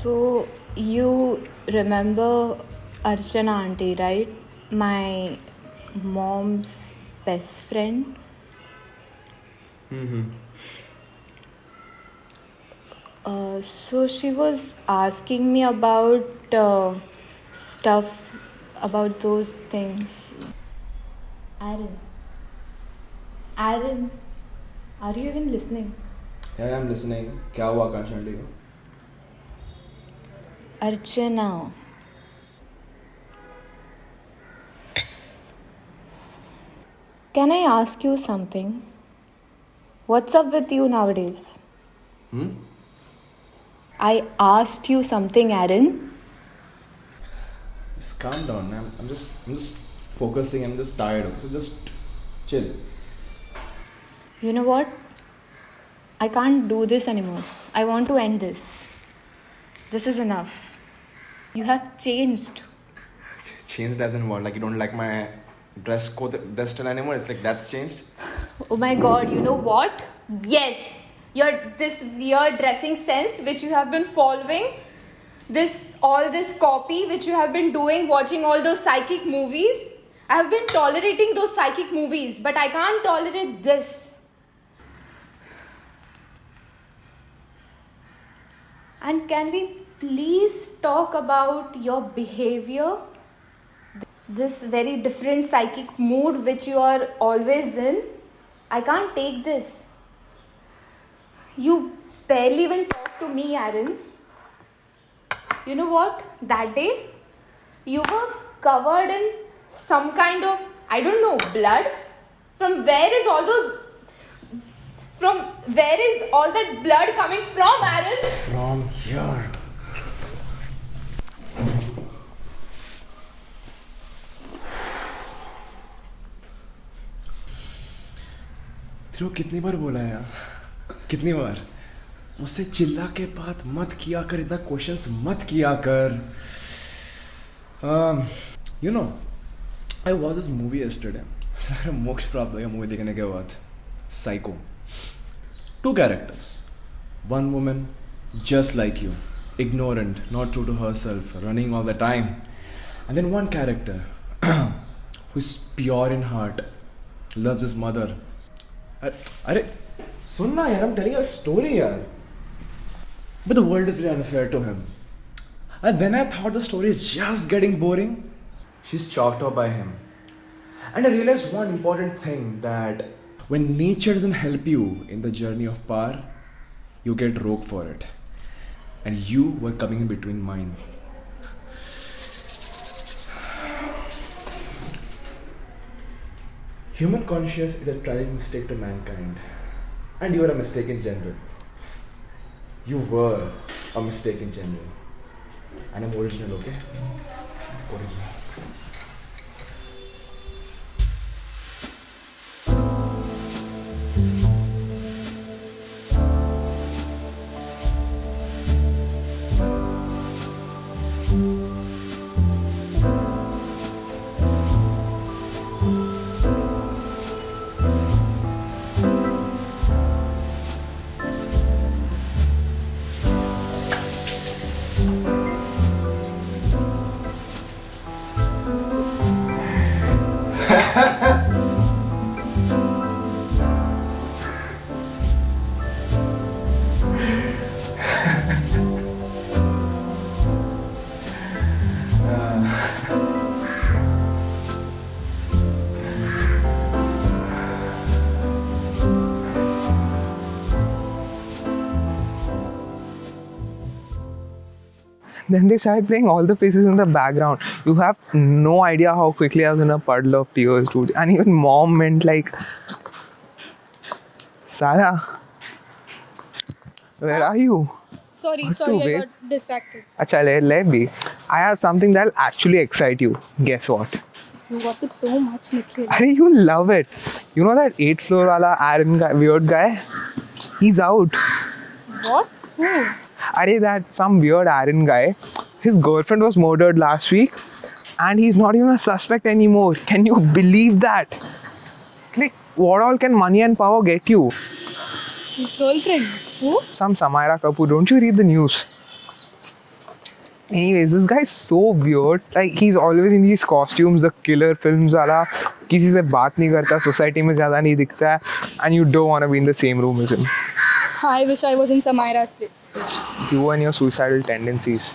So, you remember Archana auntie, right? My mom's best friend. So, she was asking me about stuff about those things. Aaron, are you even listening? Yeah, I'm listening. क्या हुआ आकाश aunty को? Archana. Can I ask you something? What's up with you nowadays? I asked you something, Aaron. Just calm down. I'm just focusing. I'm just tired. So just chill. You know what? I can't do this anymore. I want to end this. This is enough. You have changed. Changed as in what? Like you don't like my dress code, dress style anymore? It's like that's changed? Oh my god, you know what? Yes! Your this weird dressing sense which you have been following, all this copy which you have been doing, watching all those psychic movies. I have been tolerating those psychic movies, but I can't tolerate this. And can we please talk about your behavior? This very different psychic mood which you are always in. I can't take this. You barely even talk to me, Aaron. You know what? That day, you were covered in some kind of, I don't know, blood. From where is all that blood coming from, Aaron? From here. तेरे को कितनी बार बोला है यार? कितनी बार? मुझसे चिल्ला के बात मत किया कर, इतना क्वेश्चंस मत किया कर. You know, I watched this movie yesterday. मोक्ष प्राप्त हो गया मूवी देखने के बाद. Psycho. 2 characters. One woman, just like you, ignorant, not true to herself, running all the time. And then one character, who's pure in heart, loves his mother. अरे सुन ना यार, I'm telling you a story यार. But the world is really unfair to him. And when I thought the story is just getting boring, she's chalked up by him. And I realized one important thing, that when nature doesn't help you in the journey of power, you get rogue for it. And you were coming in between mine. Human consciousness is a tragic mistake to mankind. And you were a mistake in general. You were a mistake in general. And I'm original, okay? Original. Then they started playing all the faces in the background. You have no idea how quickly I was in a puddle of tears, dude. And even mom went like, Sarah, where are you? Sorry, What sorry, to, I babe? got distracted. Acha, let be. I have something that'll actually excite you. Guess what? You gossip so much, Nikhil. Arey, you love it. You know that 8th floor wala Aaron guy, weird guy? He's out. What? Who? Arey, that some weird Aaron guy. His girlfriend was murdered last week and he's not even a suspect anymore. Can you believe that? Like, what all can money and power get you? His girlfriend. Who? Some Samira Kapoor. Don't you read the news? Anyways, this guy is so weird. Like he's always in these costumes, the killer films वाला, किसी से बात नहीं करता, society में ज़्यादा नहीं दिखता है, and you don't want to be in the same room as him. I wish I was in Samira's place. You and your suicidal tendencies.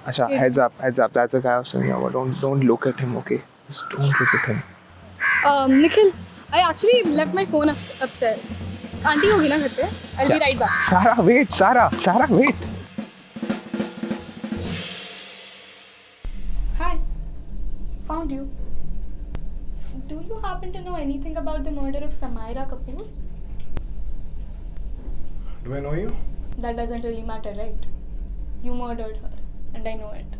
Acha, Okay. heads up. That's the guy I was telling you about. Don't look at him, okay? Just don't look at him. Nikhil, I actually left my phone upstairs. Auntie होगी ना घर पे? I'll be right back. Sarah, wait. Hi. Found you. Do you happen to know anything about the murder of Samira Kapoor? Do I know you? That doesn't really matter, right? You murdered her, and I know it.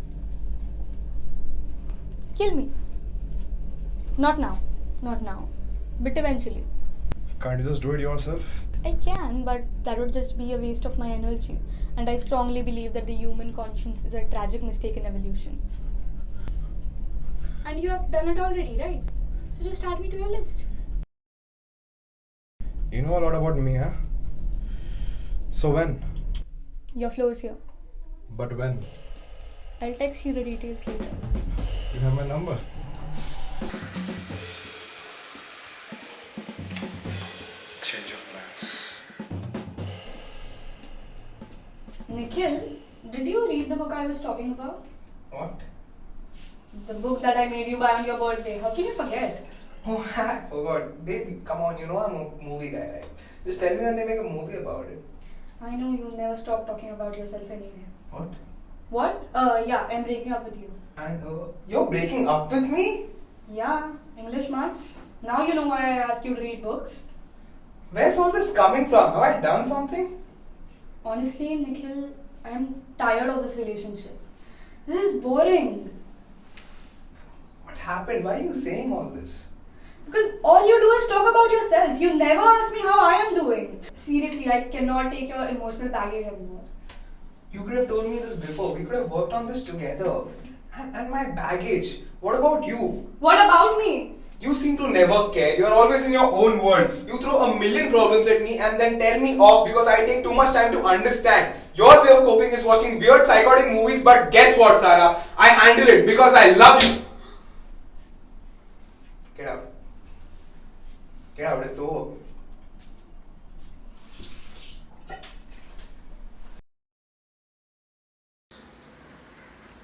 Kill me. Not now. But eventually. Can't you just do it yourself? I can, but that would just be a waste of my energy. And I strongly believe that the human conscience is a tragic mistake in evolution. And you have done it already, right? So just add me to your list. You know a lot about me, huh? So when? Your floor is here. But when? I'll text you the details later. You have my number. Change of plans. Nikhil, did you read the book I was talking about? What? The book that I made you buy on your birthday. How can you forget? Oh, I forgot. Baby, come on, you know I'm a movie guy, right? Just tell me when they make a movie about it. I know you'll never stop talking about yourself anyway. What? What? Yeah, I'm breaking up with you. And you're breaking up with me? Yeah, English much? Now you know why I asked you to read books. Where's all this coming from? Have I done something? Honestly, Nikhil, I'm tired of this relationship. This is boring. What happened? Why are you saying all this? Because all you do is talk about yourself. You never ask me how I am doing. Seriously, I cannot take your emotional baggage anymore. You could have told me this before. We could have worked on this together. And my baggage. What about you? What about me? You seem to never care. You're always in your own world. You throw a million problems at me and then tell me off because I take too much time to understand. Your way of coping is watching weird psychotic movies, but guess what, Sarah? I handle it because I love you. Get out. Get out, it's over.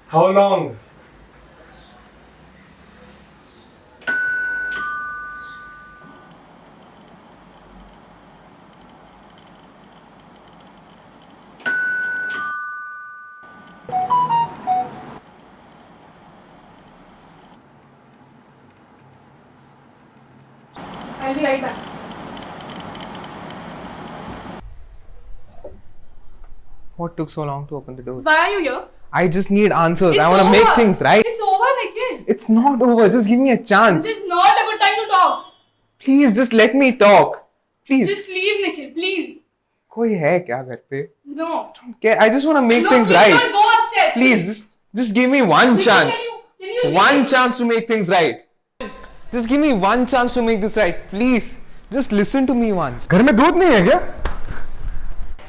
How long? I'll be right back. What took so long to open the door? Why are you here? I just need answers. It's I want to make over. things right. It's over, Nikhil. It's not over. Just give me a chance. This is not a good time to talk. Please, just let me talk. Please. Just leave, Nikhil, please. कोई है क्या घर पे? No. Okay, I just want to make No, things please right. don't go upstairs. Please, just give me one Nikhil, chance. Can you One leave? chance to make things right. Just give me one chance to make this right. Please, just listen to me once. घर में दूध नहीं है क्या?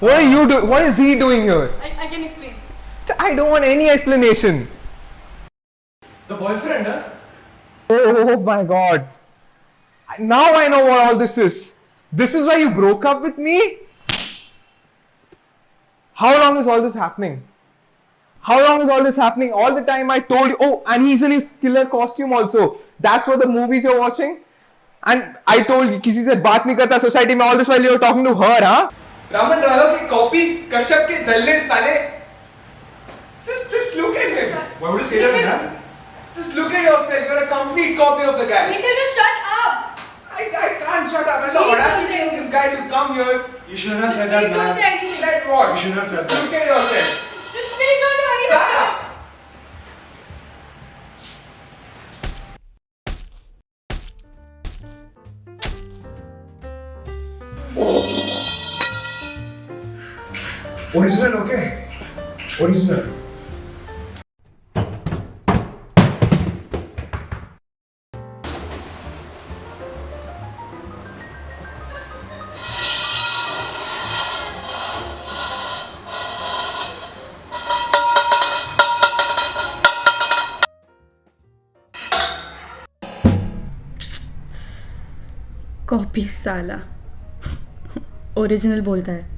What are you doing? What is he doing here? I can explain. I don't want any explanation. The boyfriend, huh? Oh my god. Now I know what all this is. This is why you broke up with me? How long is all this happening? How long is all this happening? All the time I told you. Oh, and he's in his killer costume also. That's what the movies you're watching? And I told you, किसी से बात नहीं करता society में. All this while you're talking to her, huh? Raman Rao की copy Kashyap के दल्ले साले. Just look at him. Why would you say that, Nikhil. man? Just look at yourself. You're a complete copy of the guy. Nikhil, just shut up. I can't shut up. And the Please don't audacity say of this guy to come here. You shouldn't have said Please that, don't say man. anything. Said what? You shouldn't have said Just that. look at yourself. Just please don't do anything. Sarah. Original, okay? Original. Copy साला original बोलता है